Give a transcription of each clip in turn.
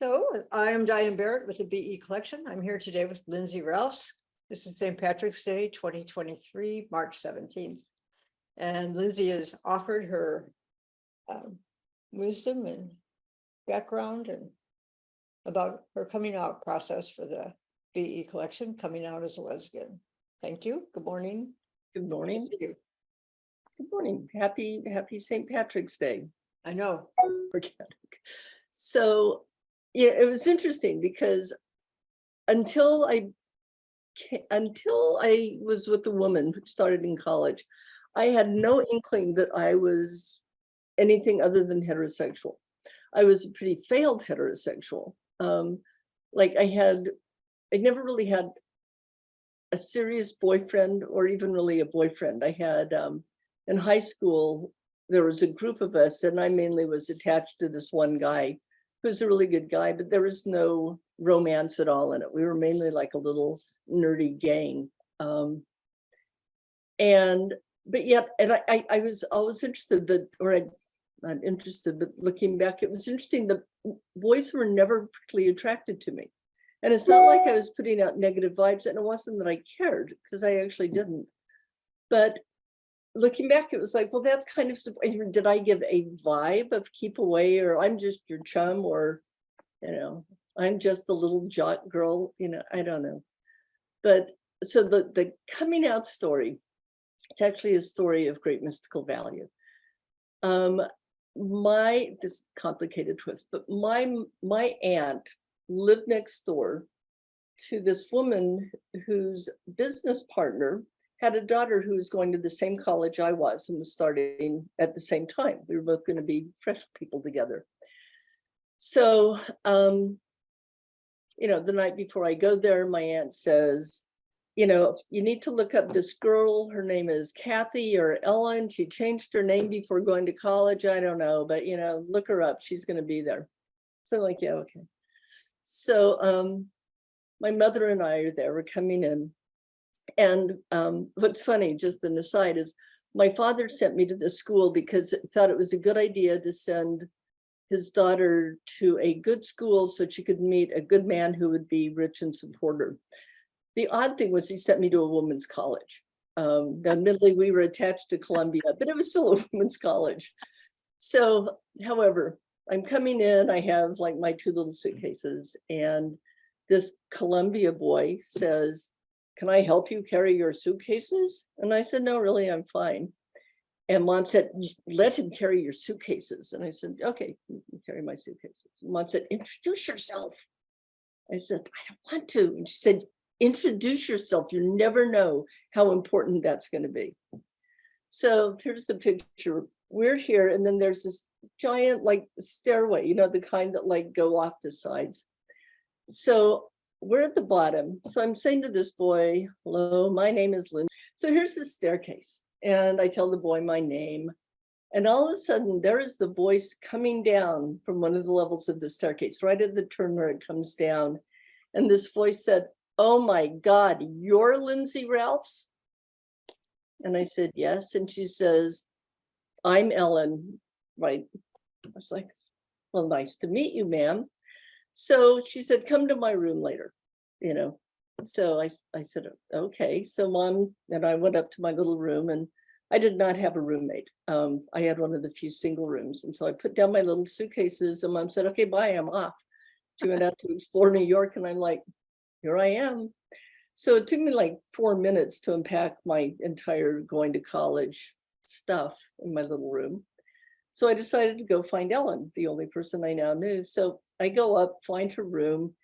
So I am Diane Barrett with the BE Collection. I'm here today with Lindsay Ralphs. This is St. Patrick's Day, 2023, March 17th. And Lindsay has offered her wisdom and background and about her coming out process for the BE Collection, coming out as a lesbian. Thank you. Good morning. Good morning. Nice to see you. Good morning. Happy St. Patrick's Day. I know. So, yeah, it was interesting because until I was with a woman who started in college, I had no inkling that I was anything other than heterosexual. I was a pretty failed heterosexual. Like I never really had a serious boyfriend or even really a boyfriend. I had in high school, there was a group of us and I mainly was attached to this one guy who's a really good guy, but there was no romance at all in it. We were mainly like a little nerdy gang. But I was always interested not interested, but looking back, it was interesting. The boys were never particularly attracted to me. And it's not like I was putting out negative vibes, and it wasn't that I cared, because I actually didn't. But looking back, it was like, well, that's kind of, did I give a vibe of keep away, or I'm just your chum, or, I'm just the little jock girl, I don't know. But so the coming out story, it's actually a story of great mystical value. This complicated twist, but my aunt lived next door to this woman whose business partner had a daughter who was going to the same college I was and was starting at the same time. We were both going to be fresh people together. So, the night before I go there, my aunt says, you need to look up this girl. Her name is Kathy or Ellen. She changed her name before going to college. I don't know, but, look her up. She's going to be there. So I'm like, yeah, okay. So my mother and I are there. We're coming in. And what's funny, just an aside, is my father sent me to this school because he thought it was a good idea to send his daughter to a good school so she could meet a good man who would be rich and support her. The odd thing was he sent me to a women's college. Admittedly, we were attached to Columbia, but it was still a women's college. So, however, I'm coming in, I have like my two little suitcases, and this Columbia boy says, "Can I help you carry your suitcases?" And I said, "No, really, I'm fine." And Mom said, "Let him carry your suitcases." And I said, "Okay, you can carry my suitcases." Mom said, "Introduce yourself." I said, "I don't want to." And she said, "Introduce yourself. You never know how important that's going to be." So here's the picture. We're here, and then there's this giant like stairway, the kind that like go off the sides. So we're at the bottom. So I'm saying to this boy, "Hello, my name is Lindsay." So here's the staircase. And I tell the boy my name. And all of a sudden, there is the voice coming down from one of the levels of the staircase, right at the turn where it comes down. And this voice said, "Oh my God, you're Lindsay Ralphs?" And I said, "Yes." And she says, "I'm Ellen." Right. I was like, "Well, nice to meet you, ma'am." So she said, "Come to my room later, So I said, "Okay." So Mom and I went up to my little room, and I did not have a roommate. I had one of the few single rooms. And so I put down my little suitcases, and Mom said, "Okay, bye, I'm off." She went out to explore New York, and I'm like, here I am. So it took me like 4 minutes to unpack my entire going to college stuff in my little room. So I decided to go find Ellen, the only person I now knew. So I go up, find her room.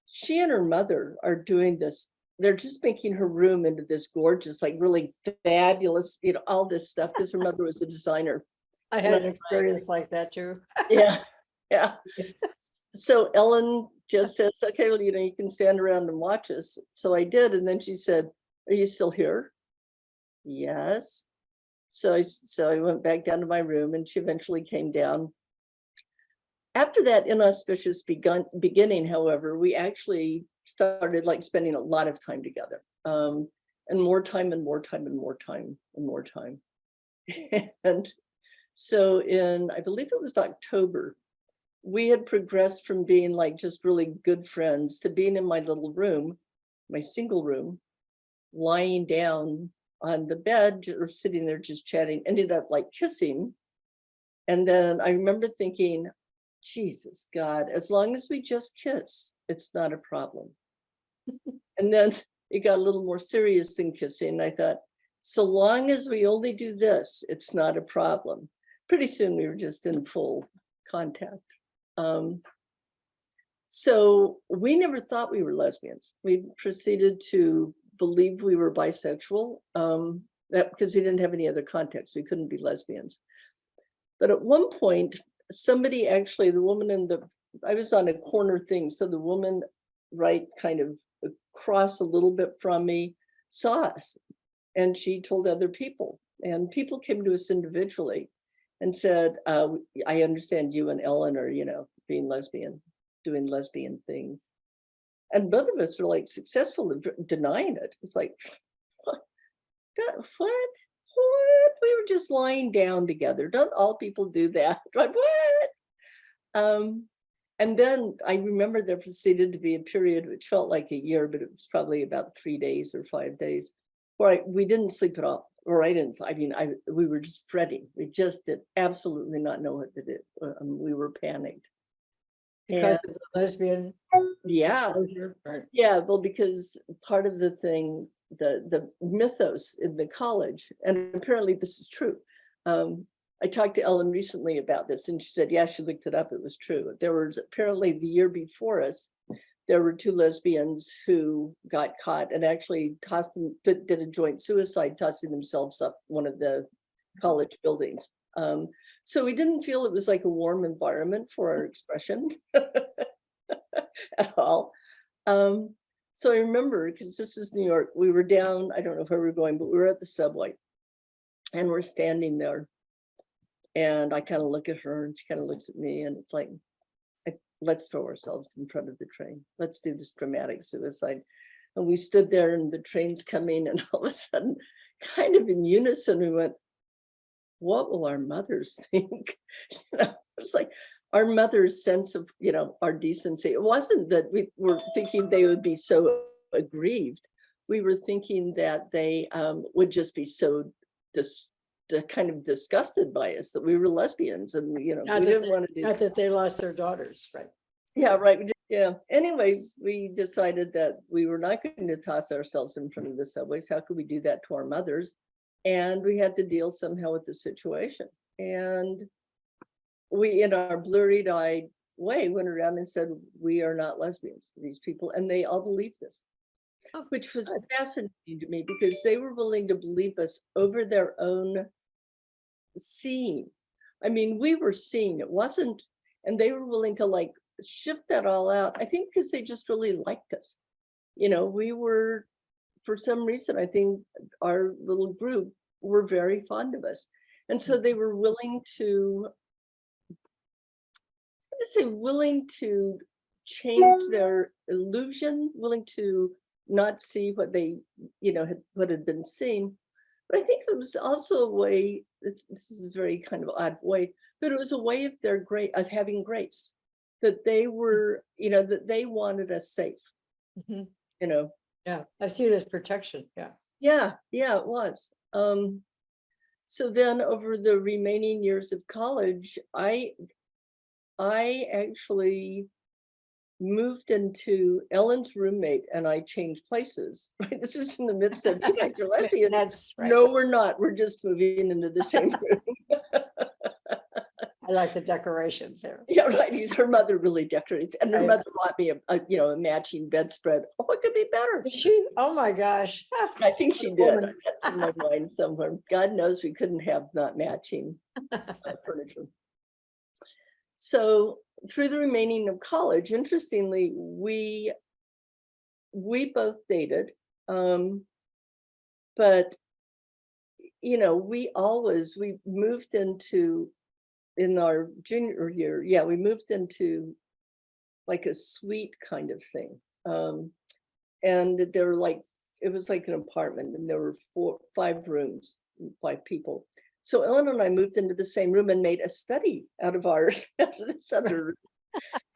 She and her mother are doing this. They're just making her room into this gorgeous, like really fabulous, all this stuff, because her mother was a designer. I had an experience like that too. Yeah. So Ellen just says, "Okay, well, you can stand around and watch us." So I did. And then she said, "Are you still here?" "Yes." So I went back down to my room, and she eventually came down. After that inauspicious beginning, however, we actually started like spending a lot of time together, and more time and more time and more time and more time. And so I believe it was October, we had progressed from being like just really good friends to being in my little room, my single room, lying down on the bed or sitting there just chatting, ended up like kissing. And then I remember thinking, Jesus God, as long as we just kiss, it's not a problem. And then it got a little more serious than kissing. I thought, so long as we only do this, it's not a problem. Pretty soon we were just in full contact. So we never thought we were lesbians. We proceeded to believe we were bisexual, that because we didn't have any other context, we couldn't be lesbians. But at one point, somebody actually, the woman I was on a corner thing, so the woman right kind of across a little bit from me saw us, and she told other people, and people came to us individually and said, I understand you and Ellen are, being lesbian, doing lesbian things. And both of us were like successful in denying it. It's like, what? We were just lying down together. Don't all people do that? Like, what? And then I remember there proceeded to be a period which felt like a year, but it was probably about 3 days or 5 days, where we didn't sleep at all. Or I didn't. I mean, we were just fretting. We just did absolutely not know what to do. We were panicked. Because of the lesbian. Yeah. Right. Yeah, well, because part of the thing, the mythos in the college, and apparently this is true. I talked to Ellen recently about this, and she said, yeah, she looked it up. It was true. There was apparently the year before us, there were 2 lesbians who got caught and actually did a joint suicide, tossing themselves up one of the college buildings. So we didn't feel it was like a warm environment for our expression at all. So I remember, because this is New York, we were down, I don't know where we were going, but we were at the subway and we're standing there. And I kind of look at her and she kind of looks at me, and it's like, let's throw ourselves in front of the train. Let's do this dramatic suicide. And we stood there and the train's coming, and all of a sudden, kind of in unison, we went, what will our mothers think? It's like our mother's sense of, our decency. It wasn't that we were thinking they would be so aggrieved. We were thinking that they would just be so kind of disgusted by us that we were lesbians, and we didn't want to do. Not that they lost their daughters, right? Yeah, right. Yeah. Anyway, we decided that we were not going to toss ourselves in front of the subways. How could we do that to our mothers? And we had to deal somehow with the situation. And we, in our blurry-eyed way, went around and said, we are not lesbians, these people. And they all believed this, which was fascinating to me, because they were willing to believe us over their own seeing. I mean, we were seeing, it wasn't, and they were willing to like shift that all out. I think because they just really liked us. We were, for some reason, I think our little group were very fond of us. And so they were willing to, willing to change their illusion, willing to not see what they, what had been seen. But I think it was also a way, this is a very kind of odd way, but it was a way of of having grace, that they were, that they wanted us safe. Mm-hmm. Yeah, I see it as protection. Yeah, it was. So then over the remaining years of college, I actually moved into Ellen's roommate, and I changed places. Right, this is in the midst of, you guys are lesbian. That's right. No, we're not. We're just moving into the same room. I like the decorations there. Yeah, right. Her mother really decorates, and her mother bought me a matching bedspread. Oh, it could be better. Did she? Oh my gosh. I think she did. That's in my mind somewhere. God knows we couldn't have not matching furniture. So through the remaining of college, interestingly, we both dated, but we moved into, in our junior year, we moved into like a suite kind of thing, and there were it was like an apartment, and there were 5 rooms, 5 people. So Ellen and I moved into the same room and made a study out of our out of this other room.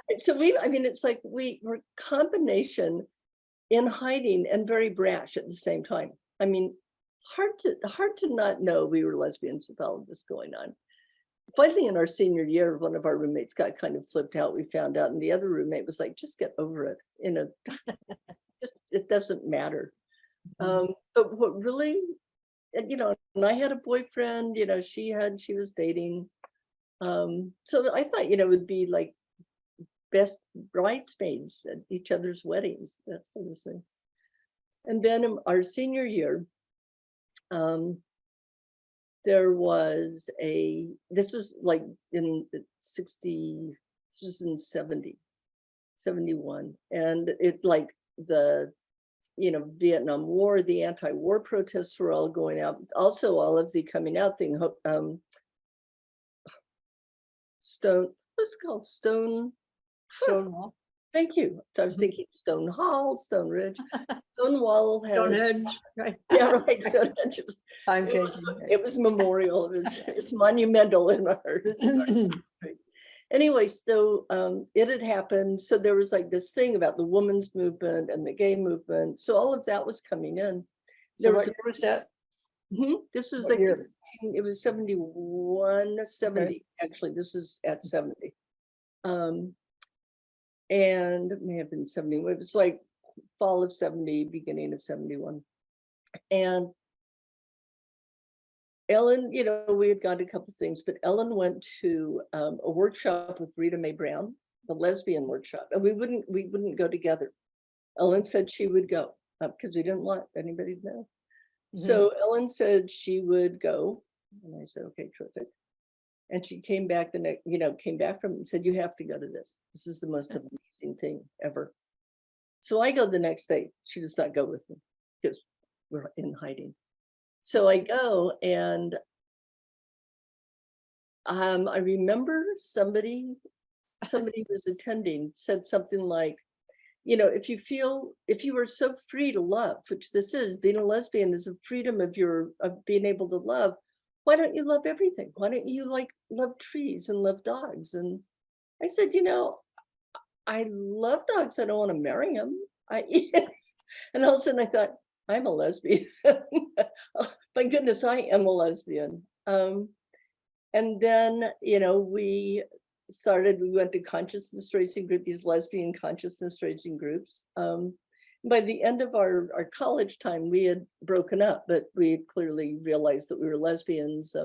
And so I mean, it's like we were combination in hiding and very brash at the same time. I mean, hard to not know we were lesbians with all of this going on. Finally, in our senior year, one of our roommates got kind of flipped out. We found out, and the other roommate was like, "Just get over it. You know, just it doesn't matter." But what really, you know, and I had a boyfriend. You know, she was dating. So I thought, you know, it would be like best bridesmaids at each other's weddings, that sort of thing. And then in our senior year, there was this was like in 60, this was in 70, 71. And it like the, you know, Vietnam War, the anti-war protests were all going out. Also all of the coming out thing, what's it called? Stonewall. Thank you. So I was thinking Stone Hall, Stone Ridge, Stonewall had, Stonehenge, right? yeah, right. Stonehenge. Time It was, taking. it was memorial. It was monumental in our country. Anyway, so it had happened. So there was like this thing about the women's movement and the gay movement. So all of that was coming in. So what year was that? This was What like, year? it was 71, 70, Okay. actually, this is at 70. And it may have been 70. It was like fall of 70, beginning of 71. And Ellen, you know, we had got a couple of things, but Ellen went to a workshop with Rita Mae Brown, the lesbian workshop, and we wouldn't go together. Ellen said she would go because we didn't want anybody to know. So Ellen said she would go, and I said, okay, terrific. And she came back the next, you know, came back from it and said, you have to go to this. This is the most amazing thing ever. So I go the next day. She does not go with me because we're in hiding. So I go, and I remember somebody was attending said something like, you know, if you are so free to love, which this is, being a lesbian is a freedom of being able to love. Why don't you love everything? Why don't you like love trees and love dogs? And I said, you know, I love dogs. I don't want to marry them. And all of a sudden I thought, I'm a lesbian. My goodness, I am a lesbian. And then, you know, we went to consciousness raising group, these lesbian consciousness raising groups. By the end of our college time, we had broken up, but we had clearly realized that we were lesbians.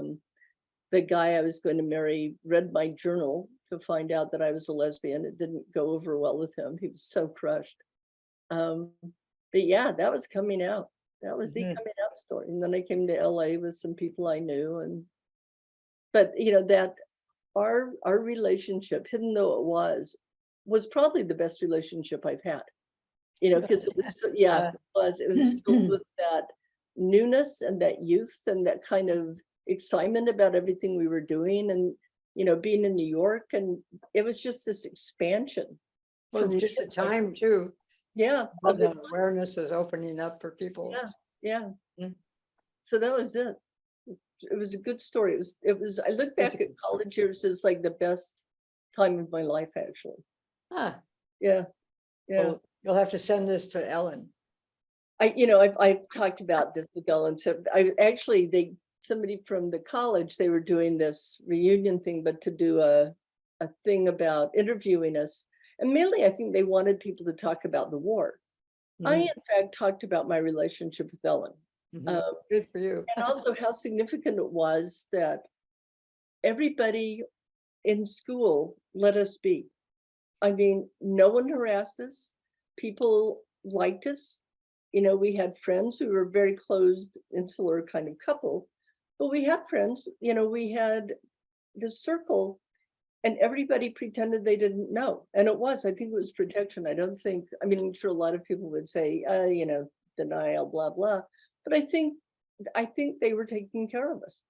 The guy I was going to marry read my journal to find out that I was a lesbian. It didn't go over well with him. He was so crushed. But yeah, that was coming out. That was the coming out story. And then I came to LA with some people I knew. But you know, that our relationship, hidden though it was probably the best relationship I've had. You know, because it was, yeah, it was filled with that newness and that youth and that kind of excitement about everything we were doing, and you know, being in New York, and it was just this expansion. Well, just the time too. Yeah, The awareness is opening up for people. Yeah. So that was it. It was a good story. It was. I look back at college years as like the best time of my life, actually. Yeah. Well, you'll have to send this to Ellen. I've talked about this with Ellen. So somebody from the college, they were doing this reunion thing, but to do a thing about interviewing us. And mainly, I think they wanted people to talk about the war. I, in fact, talked about my relationship with Ellen. Good for you. And also how significant it was that everybody in school let us be. I mean, no one harassed us. People liked us. You know, we had friends who were very closed, insular kind of couple, but we had friends, you know, we had this circle, and everybody pretended they didn't know. And I think it was protection. I mean, I'm sure a lot of people would say, you know, denial, blah, blah. But I think they were taking care of us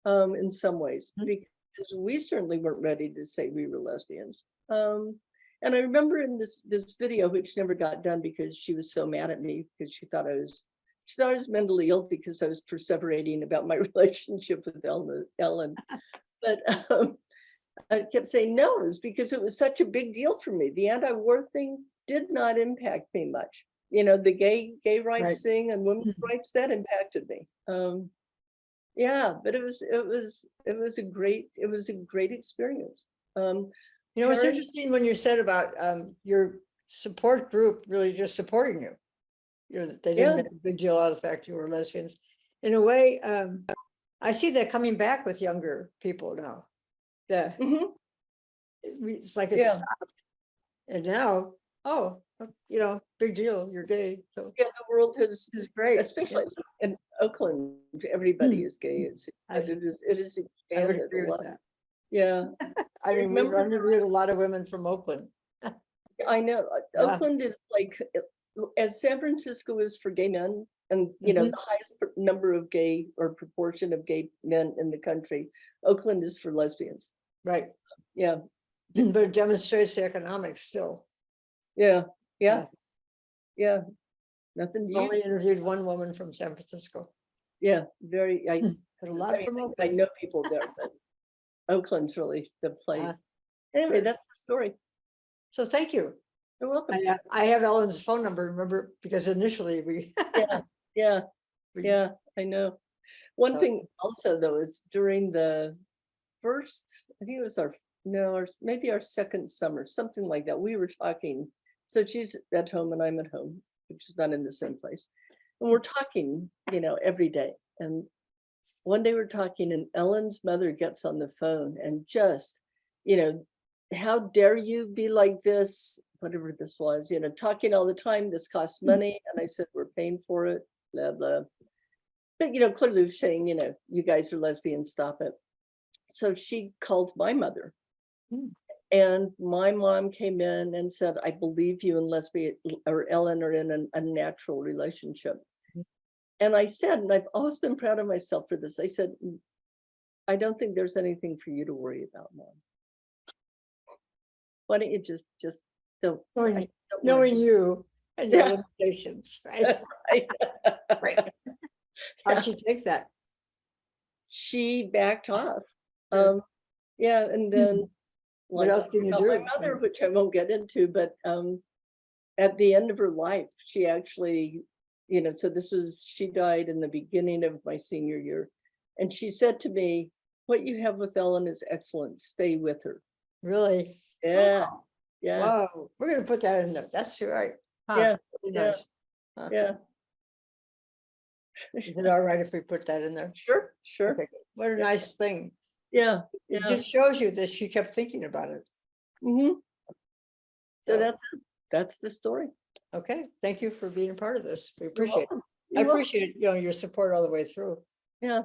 in some ways, because we certainly weren't ready to say we were lesbians. And I remember in this video, which never got done because she was so mad at me because she thought I was She thought I was mentally ill because I was perseverating about my relationship with Ellen. But I kept saying no, it was because it was such a big deal for me. The anti-war thing did not impact me much. The gay rights Right. thing and women's Mhm. rights, that impacted me. Yeah, but it was a great experience. It's Parents, interesting when you said about your support group really just supporting you. They didn't yeah, make a big deal out of the fact you were lesbians. In a way, I see that coming back with younger people now. Yeah, mhm, it's like yeah, and now, oh, big deal, you're gay. So yeah. The world has, this is great. especially in Oakland, everybody is gay. I, It is I would expanded a agree with lot. that. Yeah, I mean, we've remember interviewed a lot of women from Oakland. I know Yeah. Oakland is like as San Francisco is for gay men, and Mhm. the highest number of gay or proportion of gay men in the country. Oakland is for lesbians. Right. Yeah, But it demonstrates the economics still. yeah, yeah, Yeah. yeah. Nothing to Only use. interviewed one woman from San Francisco. Yeah, very. But a lot from I Oakland. know people there, but Oakland's really the place. Anyway, Good. that's the story. So thank you. You're welcome. I have Ellen's phone number, remember, because initially we, Yeah, yeah, we yeah. I know. One Oh. thing also though is during the first, I think it was maybe our second summer, something like that. We were talking. So she's at home and I'm at home, which is not in the same place. And we're talking, every day. And one day we're talking and Ellen's mother gets on the phone and just, how dare you be like this, whatever this was, talking all the time, this costs money. And I said, we're paying for it, blah, blah. But, clearly saying, you guys are lesbians, stop it. So she called my mother. And my mom came in and said, I believe you and lesbian or Ellen are in a natural relationship. And I said, and I've always been proud of myself for this, I said, I don't think there's anything for you to worry about, Mom. Why don't you just don't knowing you and your Yeah. limitations, right? Right. Right. How'd she take that? She backed off. Good. Yeah, and then What else can you my do? mother, which I won't get into, but at the end of her life, she actually, so she died in the beginning of my senior year. And she said to me, what you have with Ellen is excellent. Stay with her. Really? Yeah. Oh, Yeah. whoa, we're gonna put that in there. That's right. Huh, Yeah. really Yeah. nice. Huh. Yeah. Is it all right if we put that in there? Sure. Sure. Okay, good. What a nice thing. Yeah. It Yeah. just shows you that she kept thinking about it. So So, that's the story. okay, thank you for being a part of this. We You're appreciate it. welcome. I You're welcome. appreciate, your support all the way through. Yeah.